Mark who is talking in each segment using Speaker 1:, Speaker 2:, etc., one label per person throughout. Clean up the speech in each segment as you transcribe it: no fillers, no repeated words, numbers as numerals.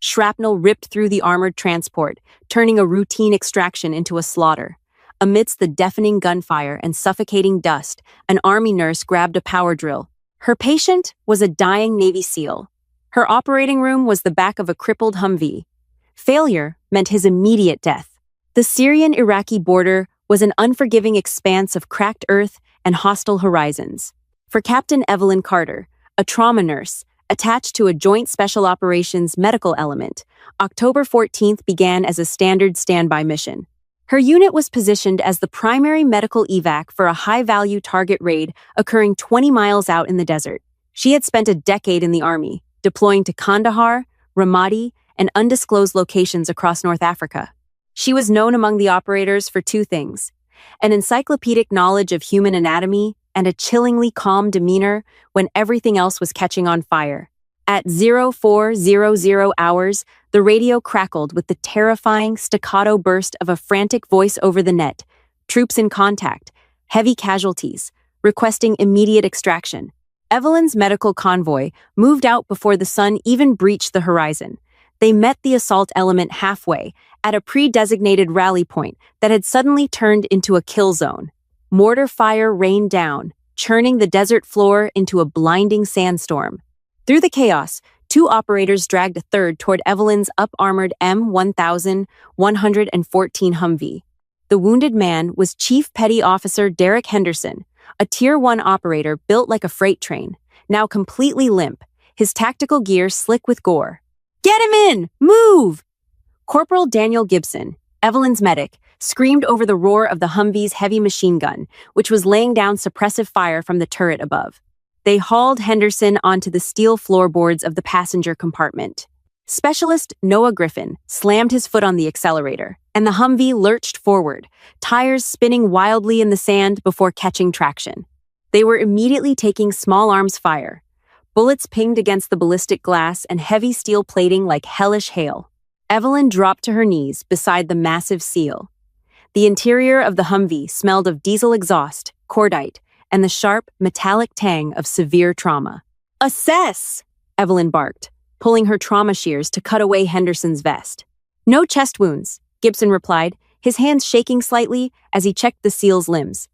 Speaker 1: Shrapnel ripped through the armored transport, turning a routine extraction into a slaughter. Amidst the deafening gunfire and suffocating dust, an army nurse grabbed a power drill. Her patient was a dying Navy SEAL. Her operating room was the back of a crippled Humvee. Failure meant his immediate death. The Syrian-Iraqi border was an unforgiving expanse of cracked earth and hostile horizons. For Captain Evelyn Carter, a trauma nurse, attached to a Joint Special Operations medical element, October 14th began as a standard standby mission. Her unit was positioned as the primary medical evac for a high-value target raid occurring 20 miles out in the desert. She had spent a decade in the army, deploying to Kandahar, Ramadi, and undisclosed locations across North Africa. She was known among the operators for two things: an encyclopedic knowledge of human anatomy and a chillingly calm demeanor when everything else was catching on fire. At 0400 hours, the radio crackled with the terrifying staccato burst of a frantic voice over the net. Troops in contact, heavy casualties, requesting immediate extraction. Evelyn's medical convoy moved out before the sun even breached the horizon. They met the assault element halfway, at a pre-designated rally point that had suddenly turned into a kill zone. Mortar fire rained down, churning the desert floor into a blinding sandstorm. Through the chaos, two operators dragged a third toward Evelyn's up-armored M1114 Humvee. The wounded man was Chief Petty Officer Derek Henderson, a Tier 1 operator built like a freight train, now completely limp, his tactical gear slick with gore. "Get him in! Move!" Corporal Daniel Gibson, Evelyn's medic, screamed over the roar of the Humvee's heavy machine gun, which was laying down suppressive fire from the turret above. They hauled Henderson onto the steel floorboards of the passenger compartment. Specialist Noah Griffin slammed his foot on the accelerator, and the Humvee lurched forward, tires spinning wildly in the sand before catching traction. They were immediately taking small arms fire. Bullets pinged against the ballistic glass and heavy steel plating like hellish hail. Evelyn dropped to her knees beside the massive SEAL. The interior of the Humvee smelled of diesel exhaust, cordite, and the sharp, metallic tang of severe trauma. "Assess!" Evelyn barked, pulling her trauma shears to cut away Henderson's vest. "No chest wounds," Gibson replied, his hands shaking slightly as he checked the SEAL's limbs.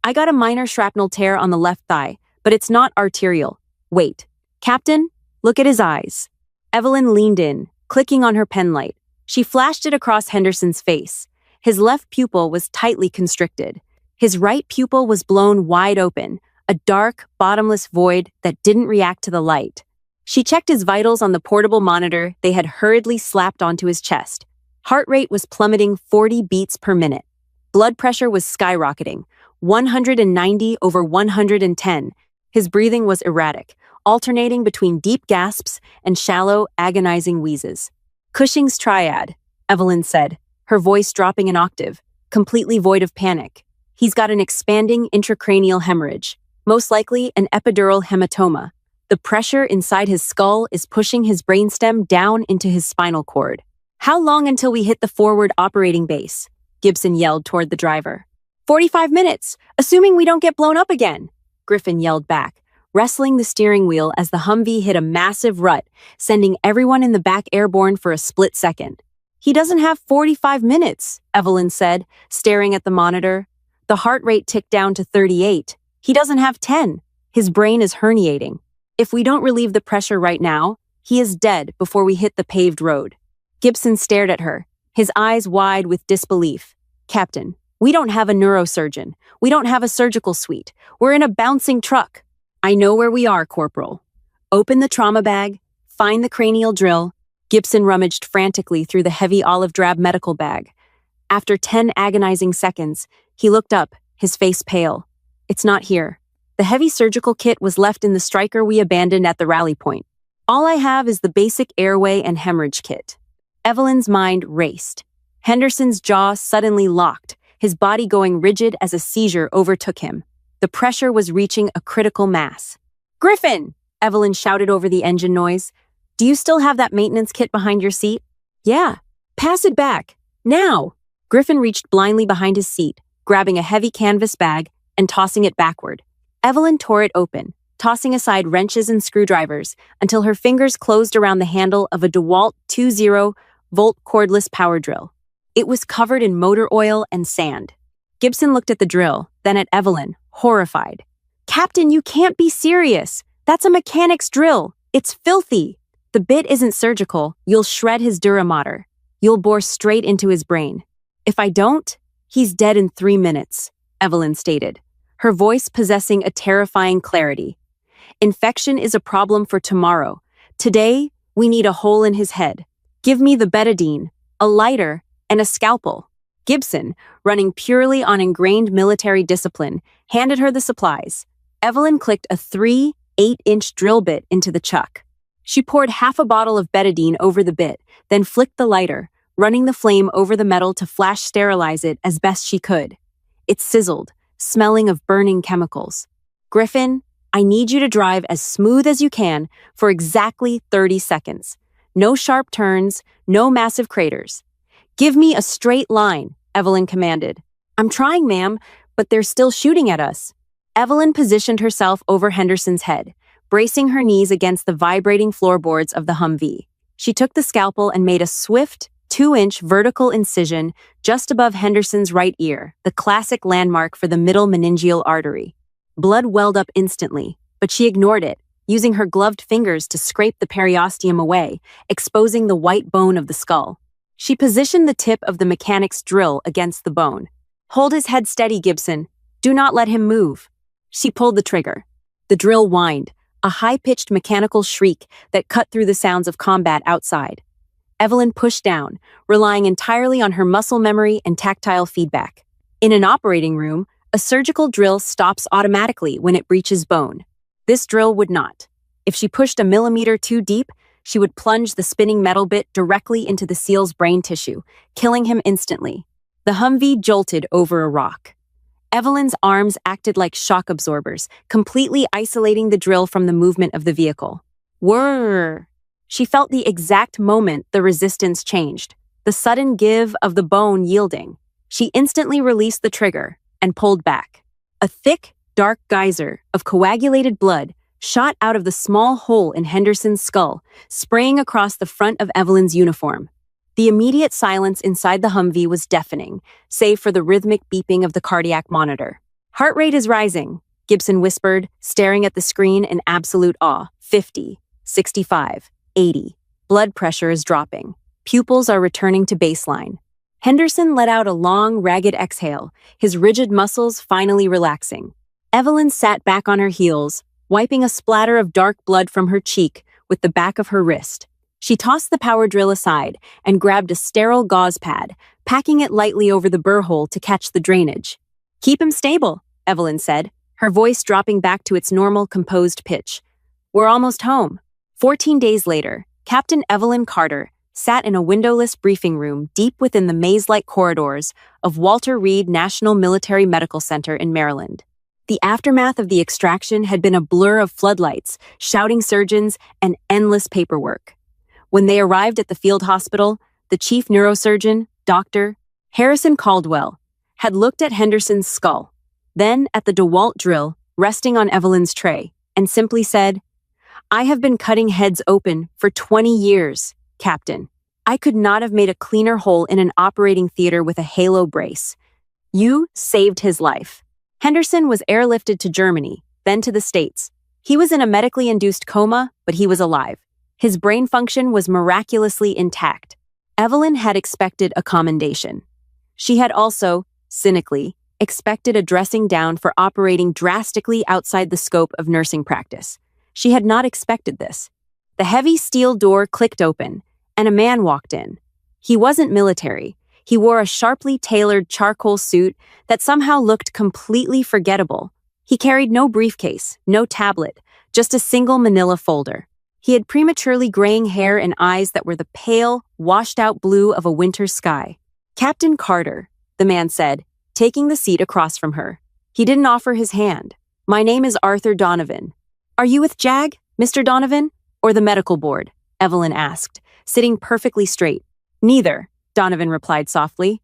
Speaker 1: "I got a minor shrapnel tear on the left thigh, but it's not arterial. Wait. Captain, look at his eyes." Evelyn leaned in, clicking on her penlight. She flashed it across Henderson's face. His left pupil was tightly constricted. His right pupil was blown wide open, a dark, bottomless void that didn't react to the light. She checked his vitals on the portable monitor they had hurriedly slapped onto his chest. Heart rate was plummeting 40 beats per minute. Blood pressure was skyrocketing, 190 over 110. His breathing was erratic, alternating between deep gasps and shallow, agonizing wheezes. "Cushing's triad," Evelyn said, her voice dropping an octave, completely void of panic. "He's got an expanding intracranial hemorrhage, most likely an epidural hematoma. The pressure inside his skull is pushing his brainstem down into his spinal cord." "How long until we hit the forward operating base?" Gibson yelled toward the driver. 45 minutes, assuming we don't get blown up again," Griffin yelled back, wrestling the steering wheel as the Humvee hit a massive rut, sending everyone in the back airborne for a split second. "He doesn't have 45 minutes, Evelyn said, staring at the monitor. The heart rate ticked down to 38. "He doesn't have 10. His brain is herniating. If we don't relieve the pressure right now, he is dead before we hit the paved road." Gibson stared at her, his eyes wide with disbelief. "Captain, we don't have a neurosurgeon. We don't have a surgical suite. We're in a bouncing truck." "I know where we are, Corporal. Open the trauma bag, find the cranial drill." Gibson rummaged frantically through the heavy olive-drab medical bag. After 10 agonizing seconds, he looked up, his face pale. "It's not here. The heavy surgical kit was left in the Stryker we abandoned at the rally point. All I have is the basic airway and hemorrhage kit." Evelyn's mind raced. Henderson's jaw suddenly locked, his body going rigid as a seizure overtook him. The pressure was reaching a critical mass. "Griffin!" Evelyn shouted over the engine noise. "Do you still have that maintenance kit behind your seat?" "Yeah. Pass it back. Now!" Griffin reached blindly behind his seat, grabbing a heavy canvas bag and tossing it backward. Evelyn tore it open, tossing aside wrenches and screwdrivers until her fingers closed around the handle of a DeWalt 20-volt cordless power drill. It was covered in motor oil and sand. Gibson looked at the drill, then at Evelyn, horrified. "Captain, you can't be serious. That's a mechanic's drill. It's filthy. The bit isn't surgical. You'll shred his dura mater. You'll bore straight into his brain. If I don't, he's dead in 3 minutes," Evelyn stated, her voice possessing a terrifying clarity. "Infection is a problem for tomorrow. Today, we need a hole in his head. Give me the betadine, a lighter, and a scalpel." Gibson, running purely on ingrained military discipline, handed her the supplies. Evelyn clicked a 3/8-inch drill bit into the chuck. She poured half a bottle of betadine over the bit, then flicked the lighter, running the flame over the metal to flash sterilize it as best she could. It sizzled, smelling of burning chemicals. "Griffin, I need you to drive as smooth as you can for exactly 30 seconds. No sharp turns, no massive craters. Give me a straight line," Evelyn commanded. "I'm trying, ma'am, but they're still shooting at us." Evelyn positioned herself over Henderson's head, bracing her knees against the vibrating floorboards of the Humvee. She took the scalpel and made a swift, 2-inch vertical incision just above Henderson's right ear, the classic landmark for the middle meningeal artery. Blood welled up instantly, but she ignored it, using her gloved fingers to scrape the periosteum away, exposing the white bone of the skull. She positioned the tip of the mechanic's drill against the bone. "Hold his head steady, Gibson. Do not let him move." She pulled the trigger. The drill whined, a high-pitched mechanical shriek that cut through the sounds of combat outside. Evelyn pushed down, relying entirely on her muscle memory and tactile feedback. In an operating room, a surgical drill stops automatically when it breaches bone. This drill would not. If she pushed a millimeter too deep, she would plunge the spinning metal bit directly into the seal's brain tissue, killing him instantly. The Humvee jolted over a rock. Evelyn's arms acted like shock absorbers, completely isolating the drill from the movement of the vehicle. Whirr! She felt the exact moment the resistance changed, the sudden give of the bone yielding. She instantly released the trigger and pulled back. A thick, dark geyser of coagulated blood shot out of the small hole in Henderson's skull, spraying across the front of Evelyn's uniform. The immediate silence inside the Humvee was deafening, save for the rhythmic beeping of the cardiac monitor. "Heart rate is rising," Gibson whispered, staring at the screen in absolute awe. 50, 65, 80. Blood pressure is dropping. Pupils are returning to baseline. Henderson let out a long, ragged exhale, his rigid muscles finally relaxing. Evelyn sat back on her heels, wiping a splatter of dark blood from her cheek with the back of her wrist. She tossed the power drill aside and grabbed a sterile gauze pad, packing it lightly over the burr hole to catch the drainage. "Keep him stable," Evelyn said, her voice dropping back to its normal, composed pitch. "We're almost home." 14 days later, Captain Evelyn Carter sat in a windowless briefing room deep within the maze-like corridors of Walter Reed National Military Medical Center in Maryland. The aftermath of the extraction had been a blur of floodlights, shouting surgeons, and endless paperwork. When they arrived at the field hospital, the chief neurosurgeon, Dr. Harrison Caldwell, had looked at Henderson's skull, then at the DeWalt drill resting on Evelyn's tray, and simply said, "I have been cutting heads open for 20 years, Captain. I could not have made a cleaner hole in an operating theater with a halo brace. You saved his life." Henderson was airlifted to Germany, then to the States. He was in a medically induced coma, but he was alive. His brain function was miraculously intact. Evelyn had expected a commendation. She had also, cynically, expected a dressing down for operating drastically outside the scope of nursing practice. She had not expected this. The heavy steel door clicked open, and a man walked in. He wasn't military. He wore a sharply tailored charcoal suit that somehow looked completely forgettable. He carried no briefcase, no tablet, just a single manila folder. He had prematurely graying hair and eyes that were the pale, washed-out blue of a winter sky. "Captain Carter," the man said, taking the seat across from her. He didn't offer his hand. "My name is Arthur Donovan." "Are you with JAG, Mr. Donovan, or the medical board?" Evelyn asked, sitting perfectly straight. "Neither," Donovan replied softly.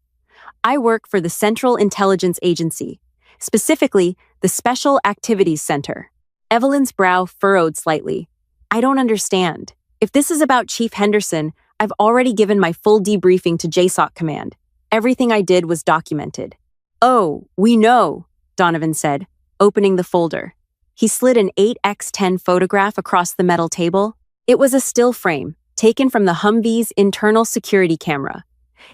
Speaker 1: "I work for the Central Intelligence Agency, specifically the Special Activities Center." Evelyn's brow furrowed slightly. I don't understand. If this is about Chief Henderson, I've already given my full debriefing to JSOC Command. Everything I did was documented. Oh, we know, Donovan said, opening the folder. He slid an 8x10 photograph across the metal table. It was a still frame, taken from the Humvee's internal security camera.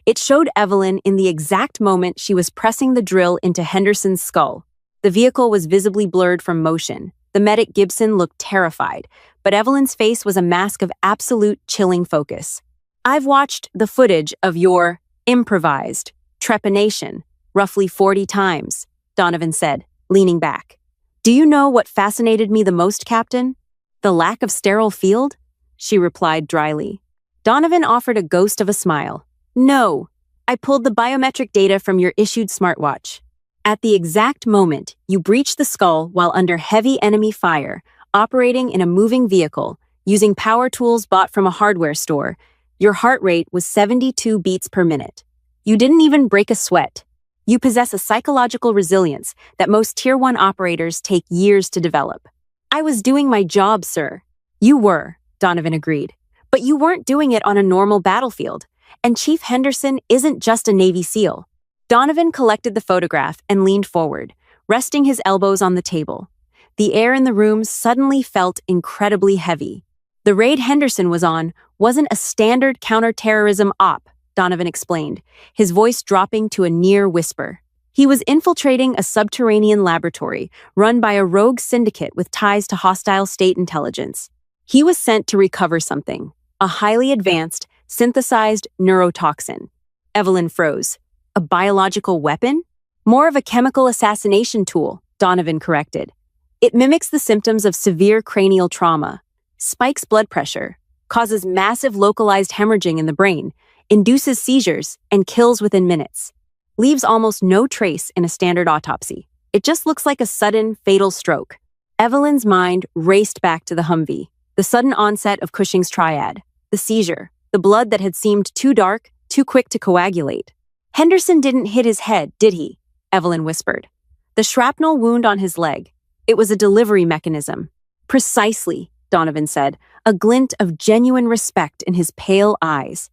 Speaker 1: It showed Evelyn in the exact moment she was pressing the drill into Henderson's skull. The vehicle was visibly blurred from motion. The medic Gibson looked terrified, but Evelyn's face was a mask of absolute chilling focus. I've watched the footage of your improvised trepanation roughly 40 times, Donovan said, leaning back. Do you know what fascinated me the most, Captain? The lack of sterile field? She replied dryly. Donovan offered a ghost of a smile. No, I pulled the biometric data from your issued smartwatch. At the exact moment you breached the skull while under heavy enemy fire, operating in a moving vehicle, using power tools bought from a hardware store, your heart rate was 72 beats per minute. You didn't even break a sweat. You possess a psychological resilience that most Tier 1 operators take years to develop. I was doing my job, sir. You were, Donovan agreed. But you weren't doing it on a normal battlefield. And Chief Henderson isn't just a Navy SEAL. Donovan collected the photograph and leaned forward, resting his elbows on the table. The air in the room suddenly felt incredibly heavy. The raid Henderson was on wasn't a standard counterterrorism op, Donovan explained, his voice dropping to a near whisper. He was infiltrating a subterranean laboratory run by a rogue syndicate with ties to hostile state intelligence. He was sent to recover something, a highly advanced, synthesized neurotoxin. Evelyn froze. A biological weapon? More of a chemical assassination tool, Donovan corrected. It mimics the symptoms of severe cranial trauma, spikes blood pressure, causes massive localized hemorrhaging in the brain, induces seizures, and kills within minutes. Leaves almost no trace in a standard autopsy. It just looks like a sudden, fatal stroke. Evelyn's mind raced back to the Humvee, the sudden onset of Cushing's triad, the seizure, the blood that had seemed too dark, too quick to coagulate. Henderson didn't hit his head, did he? Evelyn whispered. The shrapnel wound on his leg. It was a delivery mechanism. Precisely, Donovan said, a glint of genuine respect in his pale eyes.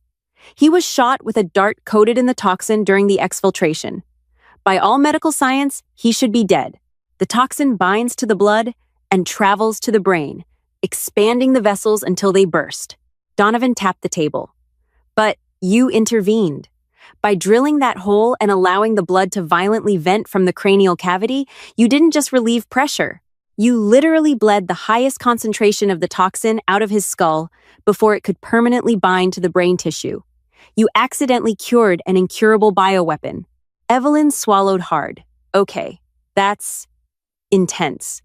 Speaker 1: He was shot with a dart coated in the toxin during the exfiltration. By all medical science, he should be dead. The toxin binds to the blood and travels to the brain, expanding the vessels until they burst. Donovan tapped the table. But you intervened. By drilling that hole and allowing the blood to violently vent from the cranial cavity, you didn't just relieve pressure. You literally bled the highest concentration of the toxin out of his skull before it could permanently bind to the brain tissue. You accidentally cured an incurable bioweapon. Evelyn swallowed hard. Okay, that's intense.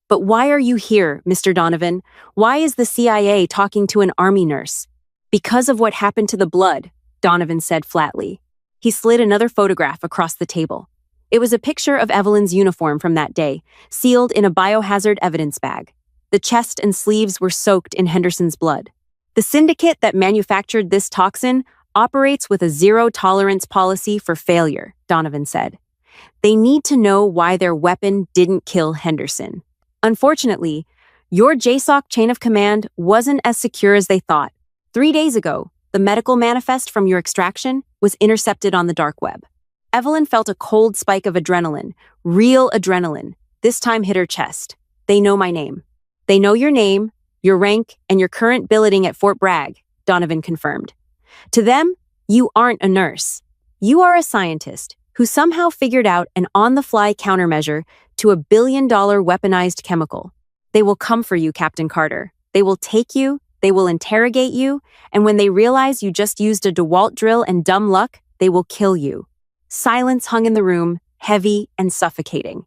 Speaker 1: But why are you here, Mr. Donovan? Why is the CIA talking to an army nurse? Because of what happened to the blood, Donovan said flatly. He slid another photograph across the table. It was a picture of Evelyn's uniform from that day, sealed in a biohazard evidence bag. The chest and sleeves were soaked in Henderson's blood. The syndicate that manufactured this toxin operates with a zero-tolerance policy for failure, Donovan said. They need to know why their weapon didn't kill Henderson. Unfortunately, your JSOC chain of command wasn't as secure as they thought. 3 days ago, the medical manifest from your extraction was intercepted on the dark web. Evelyn felt a cold spike of adrenaline, real adrenaline, this time hit her chest. They know my name. They know your name, your rank, and your current billeting at Fort Bragg, Donovan confirmed. To them, you aren't a nurse. You are a scientist who somehow figured out an on-the-fly countermeasure to a billion-dollar weaponized chemical. They will come for you, Captain Carter. They will take you, they will interrogate you, and when they realize you just used a DeWalt drill and dumb luck, they will kill you. Silence hung in the room, heavy and suffocating.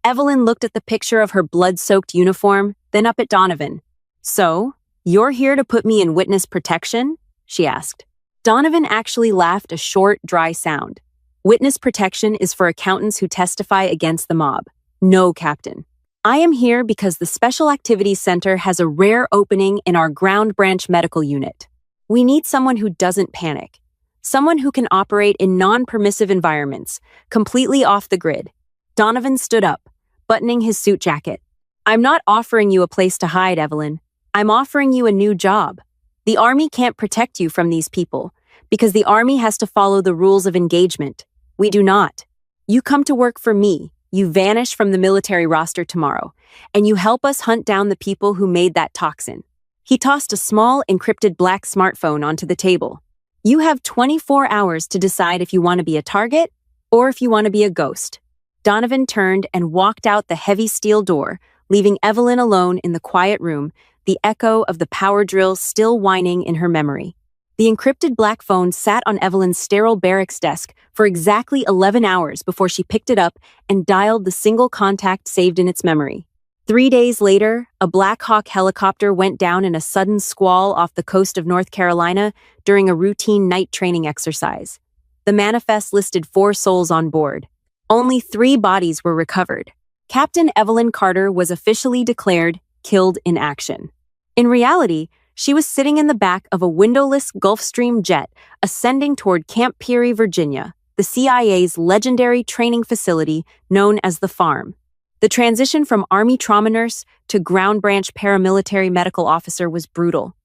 Speaker 1: Evelyn looked at the picture of her blood-soaked uniform, then up at Donovan. So, you're here to put me in witness protection? She asked. Donovan actually laughed a short, dry sound. Witness protection is for accountants who testify against the mob. No, Captain. I am here because the Special Activities Center has a rare opening in our ground branch medical unit. We need someone who doesn't panic. Someone who can operate in non-permissive environments, completely off the grid. Donovan stood up, buttoning his suit jacket. I'm not offering you a place to hide, Evelyn. I'm offering you a new job. The army can't protect you from these people because the army has to follow the rules of engagement. We do not. You come to work for me, you vanish from the military roster tomorrow, and you help us hunt down the people who made that toxin. He tossed a small, encrypted black smartphone onto the table. You have 24 hours to decide if you want to be a target or if you want to be a ghost. Donovan turned and walked out the heavy steel door, leaving Evelyn alone in the quiet room, the echo of the power drill still whining in her memory. The encrypted black phone sat on Evelyn's sterile barracks desk for exactly 11 hours before she picked it up and dialed the single contact saved in its memory. 3 days later, a Black Hawk helicopter went down in a sudden squall off the coast of North Carolina during a routine night training exercise. The manifest listed 4 souls on board. Only 3 bodies were recovered. Captain Evelyn Carter was officially declared killed in action. In reality, she was sitting in the back of a windowless Gulfstream jet ascending toward Camp Peary, Virginia, the CIA's legendary training facility known as the Farm. The transition from Army trauma nurse to ground branch paramilitary medical officer was brutal.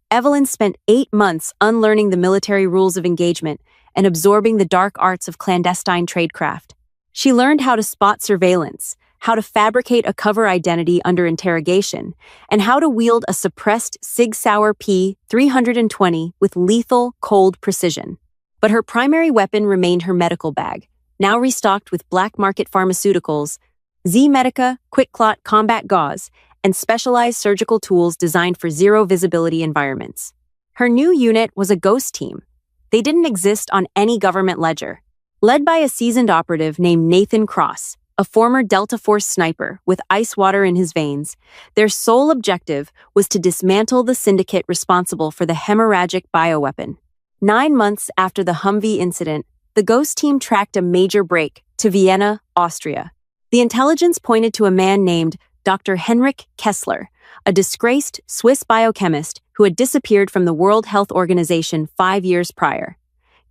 Speaker 1: Evelyn spent 8 months unlearning the military rules of engagement and absorbing the dark arts of clandestine tradecraft. She learned how to spot surveillance, how to fabricate a cover identity under interrogation, and how to wield a suppressed Sig Sauer P-320 with lethal, cold precision. But her primary weapon remained her medical bag, now restocked with black market pharmaceuticals, Z-Medica Quick-Clot combat gauze, and specialized surgical tools designed for zero-visibility environments. Her new unit was a ghost team. They didn't exist on any government ledger. Led by a seasoned operative named Nathan Cross, a former Delta Force sniper with ice water in his veins, their sole objective was to dismantle the syndicate responsible for the hemorrhagic bioweapon. 9 months after the Humvee incident, the ghost team tracked a major break to Vienna, Austria. The intelligence pointed to a man named Dr. Henrik Kessler, a disgraced Swiss biochemist who had disappeared from the World Health Organization 5 years prior.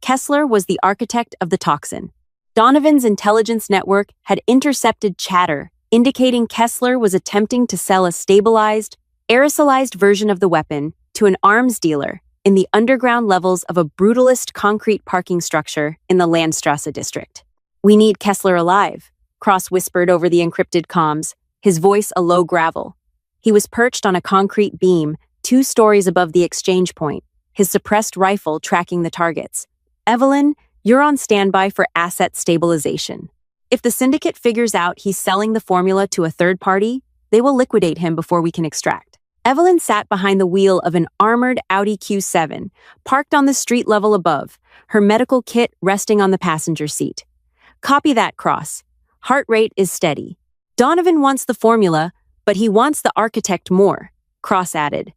Speaker 1: Kessler was the architect of the toxin. Donovan's intelligence network had intercepted chatter, indicating Kessler was attempting to sell a stabilized, aerosolized version of the weapon to an arms dealer in the underground levels of a brutalist concrete parking structure in the Landstrasse district. "We need Kessler alive," Cross whispered over the encrypted comms, his voice a low gravel. He was perched on a concrete beam 2 stories above the exchange point, his suppressed rifle tracking the targets. "Evelyn, you're on standby for asset stabilization. If the syndicate figures out he's selling the formula to a third party, they will liquidate him before we can extract." Evelyn sat behind the wheel of an armored Audi Q7, parked on the street level above, her medical kit resting on the passenger seat. "Copy that, Cross. Heart rate is steady. Donovan wants the formula, but he wants the architect more," Cross added.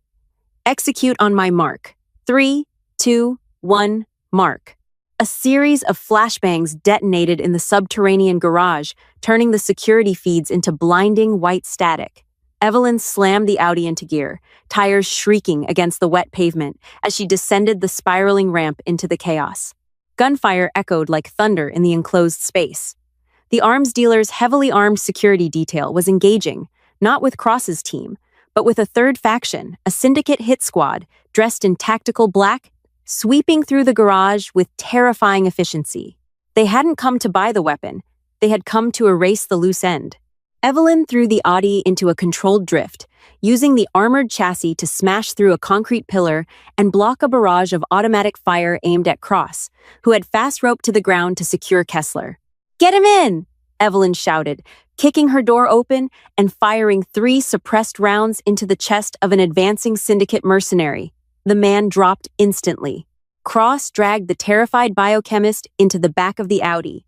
Speaker 1: "Execute on my mark. 3, 2, 1, mark." A series of flashbangs detonated in the subterranean garage, turning the security feeds into blinding white static. Evelyn slammed the Audi into gear, tires shrieking against the wet pavement as she descended the spiraling ramp into the chaos. Gunfire echoed like thunder in the enclosed space. The arms dealer's heavily armed security detail was engaging, not with Cross's team, but with a third faction, a syndicate hit squad, dressed in tactical black, sweeping through the garage with terrifying efficiency. They hadn't come to buy the weapon, they had come to erase the loose end. Evelyn threw the Audi into a controlled drift, using the armored chassis to smash through a concrete pillar and block a barrage of automatic fire aimed at Cross, who had fast roped to the ground to secure Kessler. "Get him in!" Evelyn shouted, kicking her door open and firing 3 suppressed rounds into the chest of an advancing syndicate mercenary. The man dropped instantly. Cross dragged the terrified biochemist into the back of the Audi.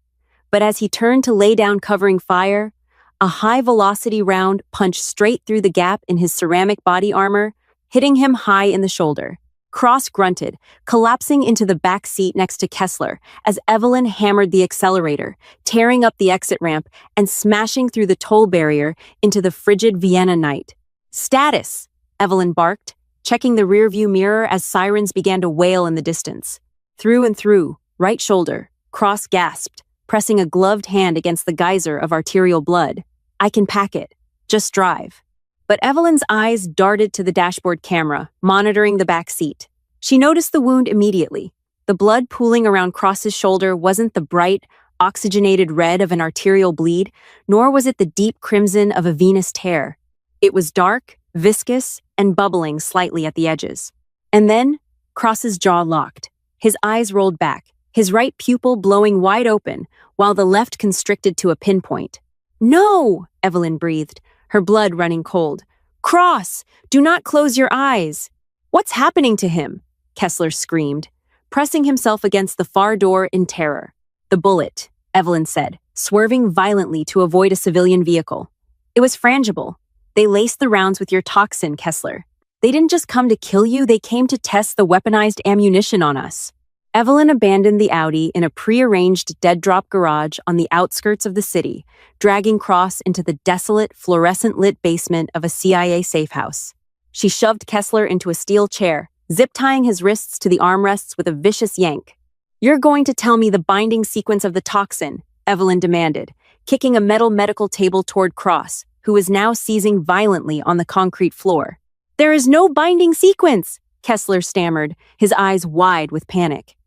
Speaker 1: But as he turned to lay down covering fire, a high-velocity round punched straight through the gap in his ceramic body armor, hitting him high in the shoulder. Cross grunted, collapsing into the back seat next to Kessler as Evelyn hammered the accelerator, tearing up the exit ramp and smashing through the toll barrier into the frigid Vienna night. "Status!" Evelyn barked, checking the rearview mirror as sirens began to wail in the distance. "Through and through, right shoulder," Cross gasped, pressing a gloved hand against the geyser of arterial blood. "I can pack it." Just drive. But Evelyn's eyes darted to the dashboard camera, monitoring the back seat. She noticed the wound immediately. The blood pooling around Cross's shoulder wasn't the bright, oxygenated red of an arterial bleed, nor was it the deep crimson of a venous tear. It was dark, viscous, and bubbling slightly at the edges. And then, Cross's jaw locked. His eyes rolled back, his right pupil blowing wide open, while the left constricted to a pinpoint. "No!" Evelyn breathed, her blood running cold. "Cross! Do not close your eyes!" "What's happening to him?" Kessler screamed, pressing himself against the far door in terror. "The bullet," Evelyn said, swerving violently to avoid a civilian vehicle. "It was frangible. They laced the rounds with your toxin, Kessler. They didn't just come to kill you, they came to test the weaponized ammunition on us." Evelyn abandoned the Audi in a prearranged dead-drop garage on the outskirts of the city, dragging Cross into the desolate, fluorescent-lit basement of a CIA safehouse. She shoved Kessler into a steel chair, zip-tying his wrists to the armrests with a vicious yank. "You're going to tell me the binding sequence of the toxin," Evelyn demanded, kicking a metal medical table toward Cross, who was now seizing violently on the concrete floor. "There is no binding sequence," Kessler stammered, his eyes wide with panic.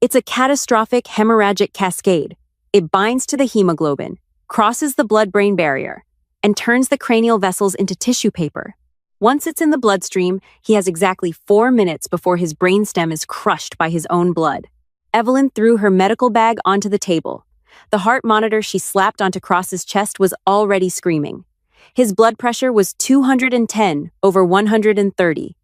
Speaker 1: "It's a catastrophic hemorrhagic cascade. It binds to the hemoglobin, crosses the blood-brain barrier, and turns the cranial vessels into tissue paper. Once it's in the bloodstream, he has exactly 4 minutes before his brainstem is crushed by his own blood." Evelyn threw her medical bag onto the table. The heart monitor she slapped onto Cross's chest was already screaming. His blood pressure was 210 over 130.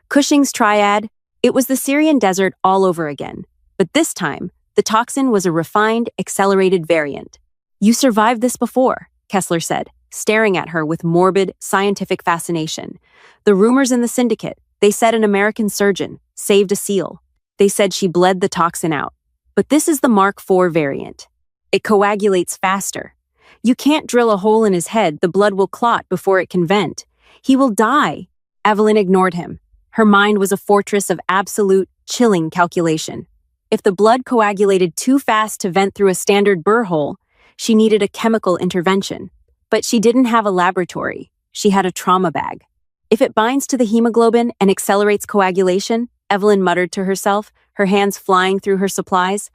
Speaker 1: Cushing's triad, it was the Syrian desert all over again. But this time, the toxin was a refined, accelerated variant. "You survived this before," Kessler said, staring at her with morbid, scientific fascination. "The rumors in the syndicate, they said an American surgeon saved a SEAL. They said she bled the toxin out. But this is the Mark IV variant. It coagulates faster. You can't drill a hole in his head, the blood will clot before it can vent. He will die." Evelyn ignored him. Her mind was a fortress of absolute, chilling calculation. If the blood coagulated too fast to vent through a standard burr hole, she needed a chemical intervention. But she didn't have a laboratory. She had a trauma bag. "If it binds to the hemoglobin and accelerates coagulation," Evelyn muttered to herself, her hands flying through her supplies,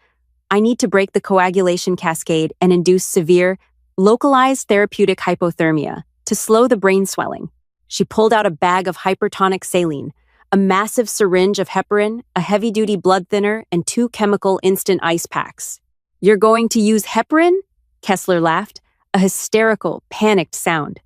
Speaker 1: "I need to break the coagulation cascade and induce severe, localized therapeutic hypothermia to slow the brain swelling." She pulled out a bag of hypertonic saline, a massive syringe of heparin, a heavy-duty blood thinner, and 2 chemical instant ice packs. "You're going to use heparin?" Kessler laughed, a hysterical, panicked sound.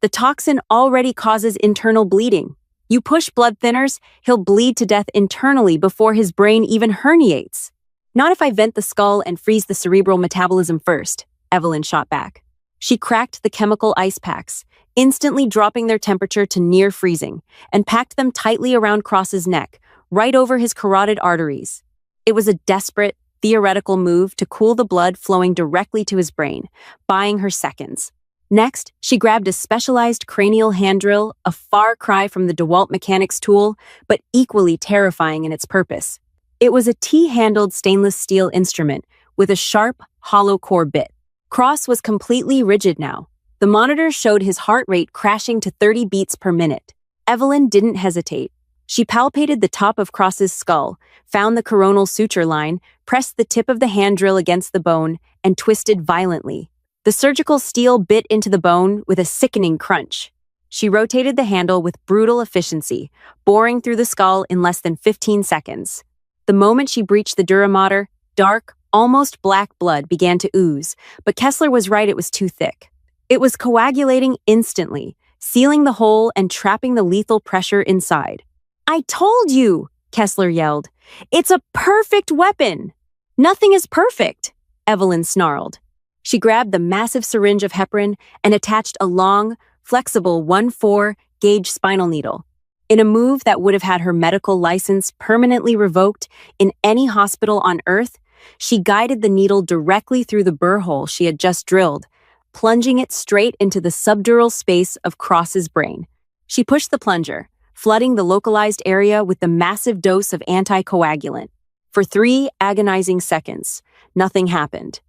Speaker 1: "The toxin already causes internal bleeding. You push blood thinners, he'll bleed to death internally before his brain even herniates." "Not if I vent the skull and freeze the cerebral metabolism first," Evelyn shot back. She cracked the chemical ice packs, instantly dropping their temperature to near freezing, and packed them tightly around Cross's neck, right over his carotid arteries. It was a desperate, theoretical move to cool the blood flowing directly to his brain, buying her seconds. Next, she grabbed a specialized cranial hand drill, a far cry from the DeWalt mechanics tool, but equally terrifying in its purpose. It was a T-handled stainless steel instrument with a sharp, hollow core bit. Cross was completely rigid now. The monitor showed his heart rate crashing to 30 beats per minute. Evelyn didn't hesitate. She palpated the top of Cross's skull, found the coronal suture line, pressed the tip of the hand drill against the bone, and twisted violently. The surgical steel bit into the bone with a sickening crunch. She rotated the handle with brutal efficiency, boring through the skull in less than 15 seconds. The moment she breached the dura mater, dark, almost black blood began to ooze, but Kessler was right, it was too thick. It was coagulating instantly, sealing the hole and trapping the lethal pressure inside. "I told you," Kessler yelled. "It's a perfect weapon." "Nothing is perfect," Evelyn snarled. She grabbed the massive syringe of heparin and attached a long, flexible 1/4 gauge spinal needle. In a move that would have had her medical license permanently revoked in any hospital on Earth, she guided the needle directly through the burr hole she had just drilled, plunging it straight into the subdural space of Cross's brain. She pushed the plunger, flooding the localized area with the massive dose of anticoagulant. For 3 agonizing seconds, nothing happened.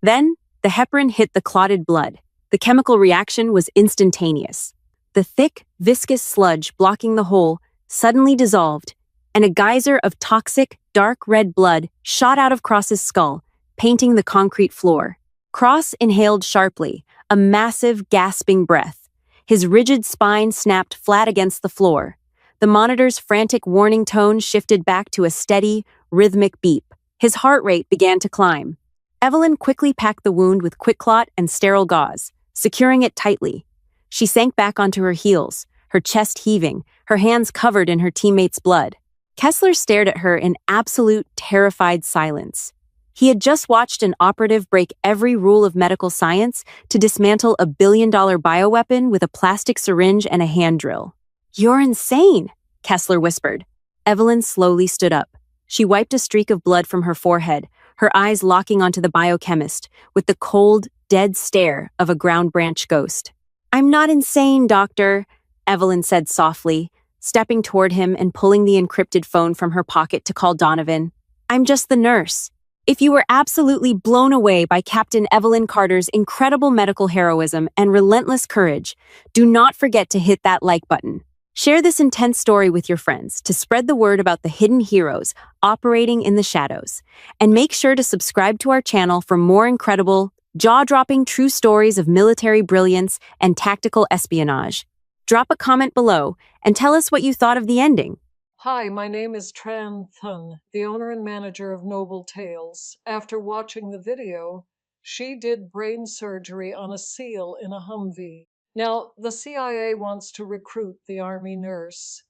Speaker 1: Then, the heparin hit the clotted blood. The chemical reaction was instantaneous. The thick, viscous sludge blocking the hole suddenly dissolved, and a geyser of toxic, dark red blood shot out of Cross's skull, painting the concrete floor. Cross inhaled sharply, a massive, gasping breath. His rigid spine snapped flat against the floor. The monitor's frantic warning tone shifted back to a steady, rhythmic beep. His heart rate began to climb. Evelyn quickly packed the wound with QuikClot and sterile gauze, securing it tightly. She sank back onto her heels, her chest heaving, her hands covered in her teammate's blood. Kessler stared at her in absolute, terrified silence. He had just watched an operative break every rule of medical science to dismantle a billion-dollar bioweapon with a plastic syringe and a hand drill. "You're insane," Kessler whispered. Evelyn slowly stood up. She wiped a streak of blood from her forehead, her eyes locking onto the biochemist with the cold, dead stare of a ground branch ghost. "I'm not insane, doctor," Evelyn said softly, stepping toward him and pulling the encrypted phone from her pocket to call Donovan. "I'm just the nurse. If you were absolutely blown away by Captain Evelyn Carter's incredible medical heroism and relentless courage, do not forget to hit that like button. Share this intense story with your friends to spread the word about the hidden heroes operating in the shadows. And make sure to subscribe to our channel for more incredible, jaw-dropping true stories of military brilliance and tactical espionage. Drop a comment below and tell us what you thought of the ending.
Speaker 2: Hi, my name is Tran Thun, the owner and manager of Noble Tales. After watching the video, she did brain surgery on a SEAL in a Humvee. Now, the CIA wants to recruit the Army nurse.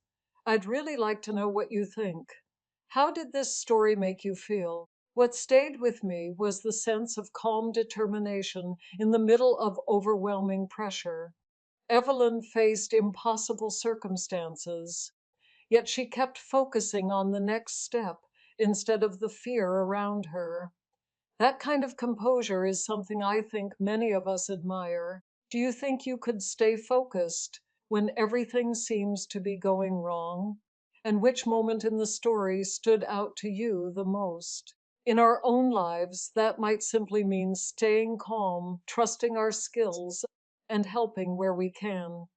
Speaker 2: I'd really like to know what you think. How did this story make you feel? What stayed with me was the sense of calm determination in the middle of overwhelming pressure. Evelyn faced impossible circumstances. Yet she kept focusing on the next step instead of the fear around her. That kind of composure is something I think many of us admire. Do you think you could stay focused when everything seems to be going wrong? And which moment in the story stood out to you the most? In our own lives, that might simply mean staying calm, trusting our skills, and helping where we can.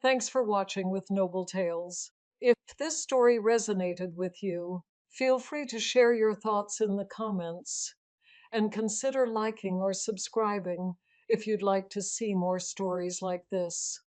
Speaker 2: Thanks for watching with Noble Tales. If this story resonated with you, feel free to share your thoughts in the comments and consider liking or subscribing if you'd like to see more stories like this.